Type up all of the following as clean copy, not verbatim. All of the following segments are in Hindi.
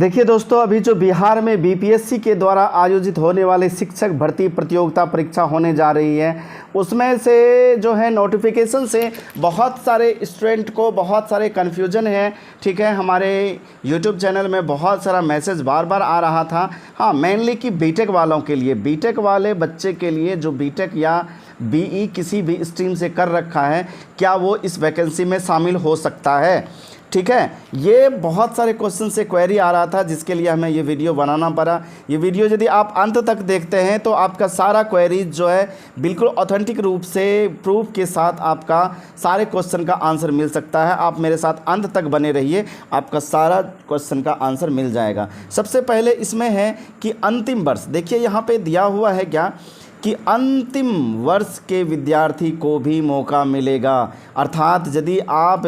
देखिए दोस्तों, अभी जो बिहार में बीपीएससी के द्वारा आयोजित होने वाले शिक्षक भर्ती प्रतियोगिता परीक्षा होने जा रही है, उसमें से जो है नोटिफिकेशन से बहुत सारे स्टूडेंट को बहुत सारे कन्फ्यूजन है। ठीक है, हमारे यूट्यूब चैनल में बहुत सारा मैसेज बार बार आ रहा था। हाँ, मेनली कि बीटेक वालों के लिए, बीटेक वाले बच्चे के लिए जो बीटेक या बीई किसी भी स्ट्रीम से कर रखा है, क्या वो इस वैकेंसी में शामिल हो सकता है। ठीक है, ये बहुत सारे क्वेश्चन से क्वेरी आ रहा था, जिसके लिए हमें ये वीडियो बनाना पड़ा। ये वीडियो यदि आप अंत तक देखते हैं तो आपका सारा क्वेरी जो है बिल्कुल ऑथेंटिक रूप से प्रूफ के साथ आपका सारे क्वेश्चन का आंसर मिल सकता है। आप मेरे साथ अंत तक बने रहिए, आपका सारा क्वेश्चन का आंसर मिल जाएगा। सबसे पहले इसमें है कि अंतिम वर्ष, देखिए यहाँ पे दिया हुआ है क्या कि अंतिम वर्ष के विद्यार्थी को भी मौका मिलेगा। अर्थात यदि आप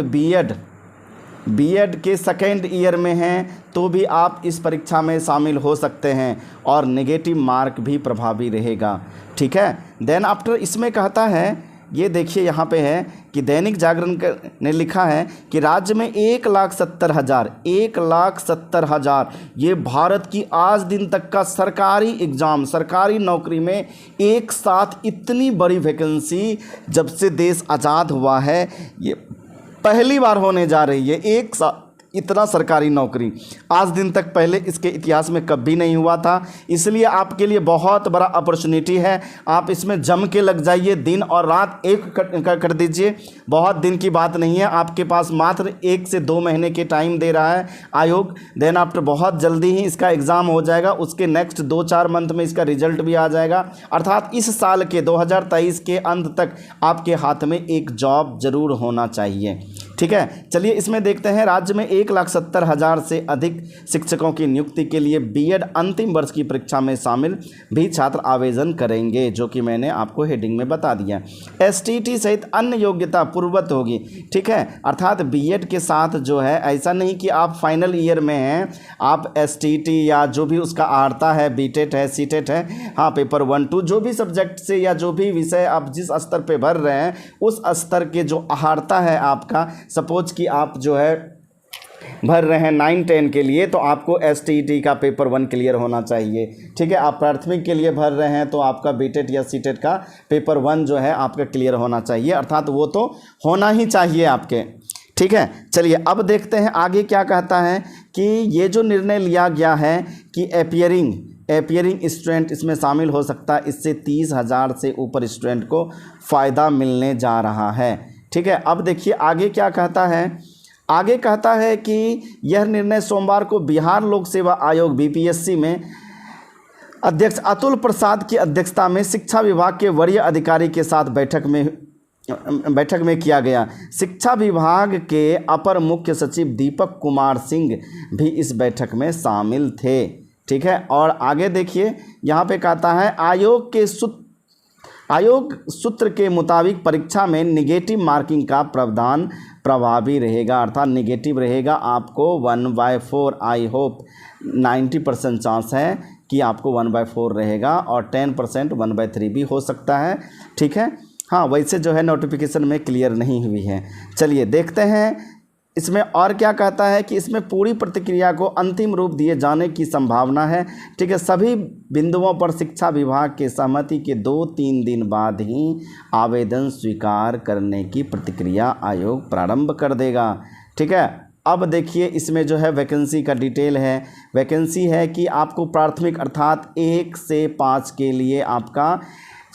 बीएड के सेकेंड ईयर में हैं तो भी आप इस परीक्षा में शामिल हो सकते हैं और नेगेटिव मार्क भी प्रभावी रहेगा। ठीक है, देन आफ्टर इसमें कहता है, ये देखिए यहाँ पे है कि दैनिक जागरण ने लिखा है कि राज्य में 1,70,000 ये भारत की आज दिन तक का सरकारी एग्ज़ाम, सरकारी नौकरी में एक साथ इतनी बड़ी वैकेंसी जब से देश आज़ाद हुआ है, ये पहली बार होने जा रही है। एक साथ इतना सरकारी नौकरी आज दिन तक पहले इसके इतिहास में कभी नहीं हुआ था। इसलिए आपके लिए बहुत बड़ा अपॉर्चुनिटी है। आप इसमें जम के लग जाइए, दिन और रात एक कर दीजिए। बहुत दिन की बात नहीं है, आपके पास मात्र 1 से 2 महीने के टाइम दे रहा है आयोग। देन आफ्टर बहुत जल्दी ही इसका एग्ज़ाम हो जाएगा, उसके नेक्स्ट 2-4 मंथ में इसका रिजल्ट भी आ जाएगा। अर्थात इस साल के 2023 के अंत तक आपके हाथ में एक जॉब ज़रूर होना चाहिए। ठीक है, चलिए इसमें देखते हैं। राज्य में 1,70,000 से अधिक शिक्षकों की नियुक्ति के लिए बीएड अंतिम वर्ष की परीक्षा में शामिल भी छात्र आवेदन करेंगे, जो कि मैंने आपको हेडिंग में बता दिया। एसटीटी सहित अन्य योग्यता पूर्वत होगी। ठीक है, अर्थात बीएड के साथ जो है, ऐसा नहीं कि आप फाइनल ईयर में हैं, आप एसटीटी या जो भी उसका आड़ता है, बीटेट है, सीटेट है, हाँ पेपर 1-2 जो भी सब्जेक्ट से या जो भी विषय आप जिस स्तर पे भर रहे हैं, उस स्तर के जो आहारता है आपका, सपोज कि आप जो है भर रहे हैं 9-10 के लिए, तो आपको एसटीईटी का पेपर 1 क्लियर होना चाहिए। ठीक है, आप प्राथमिक के लिए भर रहे हैं तो आपका बीटेट या सीटेट का पेपर 1 जो है आपका क्लियर होना चाहिए। अर्थात वो तो होना ही चाहिए आपके। ठीक है, चलिए अब देखते हैं आगे क्या कहता है कि ये जो निर्णय लिया गया है कि एपियरिंग स्टूडेंट इसमें शामिल हो सकता है। इससे 30,000 से ऊपर स्टूडेंट को फ़ायदा मिलने जा रहा है। ठीक है, अब देखिए आगे क्या कहता है। आगे कहता है कि यह निर्णय सोमवार को बिहार लोक सेवा आयोग बीपीएससी में अध्यक्ष अतुल प्रसाद की अध्यक्षता में शिक्षा विभाग के वरीय अधिकारी के साथ बैठक में किया गया। शिक्षा विभाग के अपर मुख्य सचिव दीपक कुमार सिंह भी इस बैठक में शामिल थे। ठीक है, और आगे देखिए यहाँ पे कहता है आयोग सूत्र के मुताबिक परीक्षा में निगेटिव मार्किंग का प्रावधान प्रभावी रहेगा। अर्थात निगेटिव रहेगा, आपको 1/4, आई होप 90% चांस है कि आपको 1/4 रहेगा और 10% 1/3 भी हो सकता है। ठीक है, हाँ वैसे जो है नोटिफिकेशन में क्लियर नहीं हुई है। चलिए देखते हैं इसमें और क्या कहता है कि इसमें पूरी प्रतिक्रिया को अंतिम रूप दिए जाने की संभावना है। ठीक है, सभी बिंदुओं पर शिक्षा विभाग के सहमति के 2-3 दिन बाद ही आवेदन स्वीकार करने की प्रतिक्रिया आयोग प्रारंभ कर देगा। ठीक है, अब देखिए इसमें जो है वैकेंसी का डिटेल है। वैकेंसी है कि आपको प्राथमिक अर्थात 1 से 5 के लिए आपका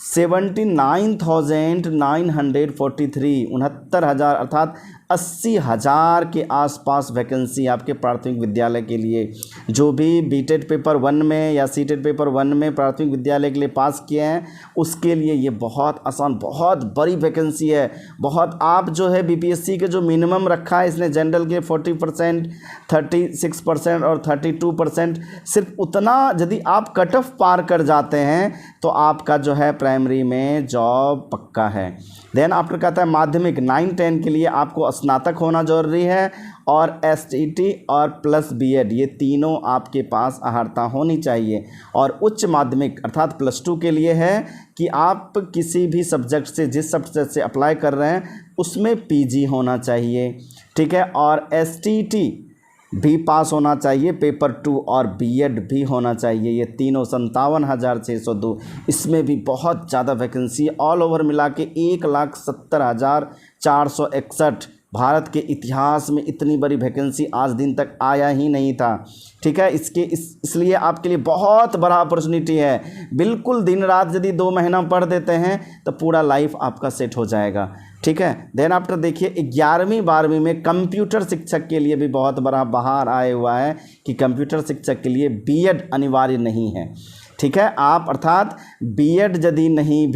79,943 69,000 अर्थात 80,000 के आसपास वैकेंसी आपके प्राथमिक विद्यालय के लिए, जो भी बीटेट पेपर 1 में या सीटेट पेपर 1 में प्राथमिक विद्यालय के लिए पास किए हैं, उसके लिए ये बहुत आसान, बहुत बड़ी वैकेंसी है। बहुत आप जो है बीपीएससी के जो मिनिमम रखा है इसने जनरल के 40%, 36% और 32%, सिर्फ उतना यदि आप कट ऑफ पार कर जाते हैं तो आपका जो है प्राइमरी में जॉब पक्का है। देन आफ्टर कहता है माध्यमिक 9-10 के लिए आपको स्नातक होना जरूरी है और एसटीटी और प्लस बीएड ये तीनों आपके पास अहर्ता होनी चाहिए। और उच्च माध्यमिक अर्थात +2 के लिए है कि आप किसी भी सब्जेक्ट से, जिस सब्जेक्ट से अप्लाई कर रहे हैं उसमें पीजी होना चाहिए। ठीक है, और एसटीटी भी पास होना चाहिए, पेपर 2 और बीएड भी होना चाहिए। ये तीनों 57,602, इसमें भी बहुत ज़्यादा वैकेंसी ऑल ओवर मिला के 1,70,461। भारत के इतिहास में इतनी बड़ी वैकेंसी आज दिन तक आया ही नहीं था। ठीक है, इसलिए आपके लिए बहुत बड़ा अपॉर्चुनिटी है। बिल्कुल दिन रात यदि 2 महीना पढ़ देते हैं तो पूरा लाइफ आपका सेट हो जाएगा। ठीक है, देन आफ्टर देखिए 11वीं 12वीं में कंप्यूटर शिक्षक के लिए भी बहुत बड़ा बाहर आया हुआ है कि कंप्यूटर शिक्षक के लिए बीएड अनिवार्य नहीं है। ठीक है, आप अर्थात बीएड यदि नहीं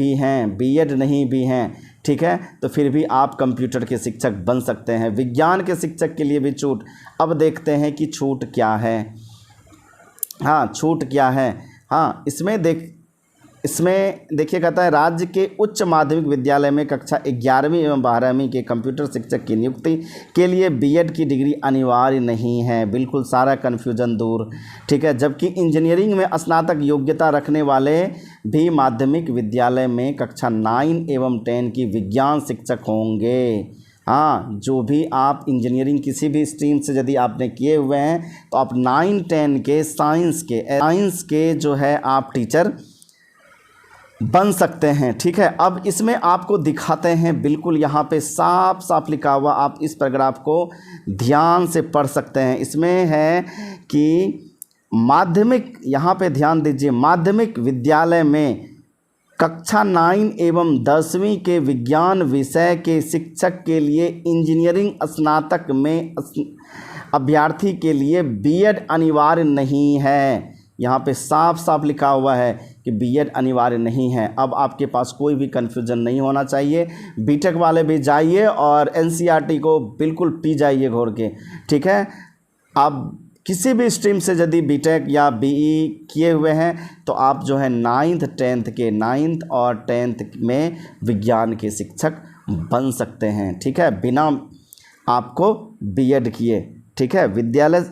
भी हैं ठीक है, तो फिर भी आप कंप्यूटर के शिक्षक बन सकते हैं। विज्ञान के शिक्षक के लिए भी छूट। अब देखते हैं कि छूट क्या है। हाँ, छूट क्या है। हाँ, इसमें देखिए कहता है राज्य के उच्च माध्यमिक विद्यालय में कक्षा 11वीं एवं 12वीं के कंप्यूटर शिक्षक की नियुक्ति के लिए बीएड की डिग्री अनिवार्य नहीं है। बिल्कुल सारा कन्फ्यूजन दूर। ठीक है, जबकि इंजीनियरिंग में स्नातक योग्यता रखने वाले भी माध्यमिक विद्यालय में कक्षा 9 एवं 10 की विज्ञान शिक्षक होंगे। हाँ, जो भी आप इंजीनियरिंग किसी भी स्ट्रीम से यदि आपने किए हुए हैं तो आप 9-10 के साइंस के जो है आप टीचर बन सकते हैं। ठीक है, अब इसमें आपको दिखाते हैं, बिल्कुल यहाँ पे साफ साफ लिखा हुआ, आप इस पैराग्राफ को ध्यान से पढ़ सकते हैं। इसमें है कि माध्यमिक, यहाँ पे ध्यान दीजिए, माध्यमिक विद्यालय में कक्षा 9 एवं 10वीं के विज्ञान विषय के शिक्षक के लिए इंजीनियरिंग स्नातक में अभ्यर्थी के लिए बीएड अनिवार्य नहीं है। यहाँ पे साफ साफ लिखा हुआ है कि बीएड अनिवार्य नहीं है। अब आपके पास कोई भी कन्फ्यूजन नहीं होना चाहिए। बीटेक वाले भी जाइए और एनसीईआरटी को बिल्कुल पी जाइए घोर के। ठीक है, अब किसी भी स्ट्रीम से यदि बीटेक या बीई किए हुए हैं तो आप जो है 9th और 10th में विज्ञान के शिक्षक बन सकते हैं। ठीक है, बिना आपको बीएड किए। ठीक है, विद्यालय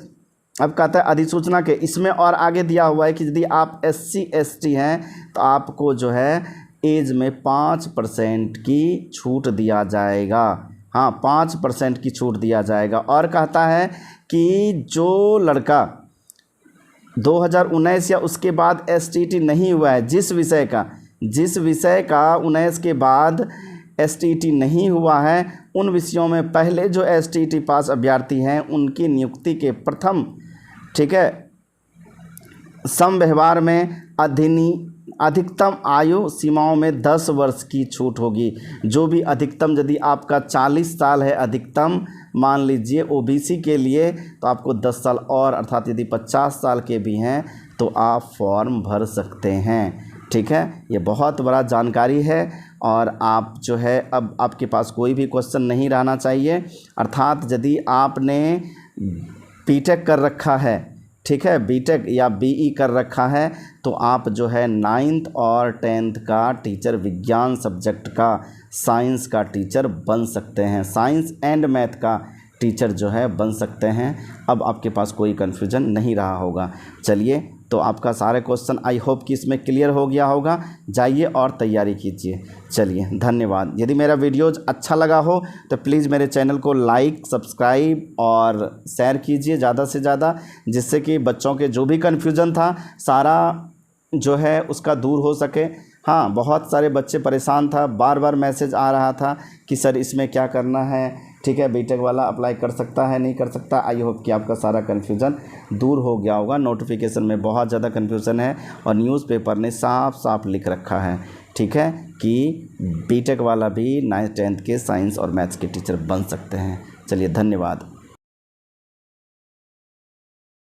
अब कहता है अधिसूचना के, इसमें और आगे दिया हुआ है कि यदि आप SC/ST हैं तो आपको जो है एज में 5% की छूट दिया जाएगा। हाँ, 5% की छूट दिया जाएगा। और कहता है कि जो लड़का 2019 या उसके बाद STT नहीं हुआ है, जिस विषय का 19 के बाद STT नहीं हुआ है, उन विषयों में पहले जो STT पास अभ्यर्थी हैं उनकी नियुक्ति के प्रथम, ठीक है, सम व्यवहार में अधिकतम आयु सीमाओं में 10 वर्ष की छूट होगी। जो भी अधिकतम, यदि आपका 40 साल है अधिकतम, मान लीजिए OBC के लिए, तो आपको 10 साल और, अर्थात यदि 50 साल के भी हैं तो आप फॉर्म भर सकते हैं। ठीक है, ये बहुत बड़ा जानकारी है। और आप जो है, अब आपके पास कोई भी क्वेश्चन नहीं रहना चाहिए। अर्थात यदि आपने बीटेक कर रखा है, ठीक है, बीटेक या बीई कर रखा है, तो आप जो है 9th और 10th का टीचर, विज्ञान सब्जेक्ट का, साइंस का टीचर बन सकते हैं। साइंस एंड मैथ का टीचर जो है बन सकते हैं। अब आपके पास कोई कन्फ्यूजन नहीं रहा होगा। चलिए, तो आपका सारे क्वेश्चन आई होप कि इसमें क्लियर हो गया होगा। जाइए और तैयारी कीजिए। चलिए, धन्यवाद। यदि मेरा वीडियोज़ अच्छा लगा हो तो प्लीज़ मेरे चैनल को लाइक, सब्सक्राइब और शेयर कीजिए ज़्यादा से ज़्यादा, जिससे कि बच्चों के जो भी कन्फ्यूज़न था सारा जो है उसका दूर हो सके। हाँ, बहुत सारे बच्चे परेशान था, बार बार मैसेज आ रहा था कि सर इसमें क्या करना है। ठीक है, बीटेक वाला अप्लाई कर सकता है, नहीं कर सकता। आई होप कि आपका सारा कन्फ्यूज़न दूर हो गया होगा। नोटिफिकेशन में बहुत ज़्यादा कन्फ्यूज़न है और न्यूज़पेपर ने साफ साफ लिख रखा है, ठीक है, कि बीटेक वाला भी 9th 10th के साइंस और मैथ्स के टीचर बन सकते हैं। चलिए, धन्यवाद।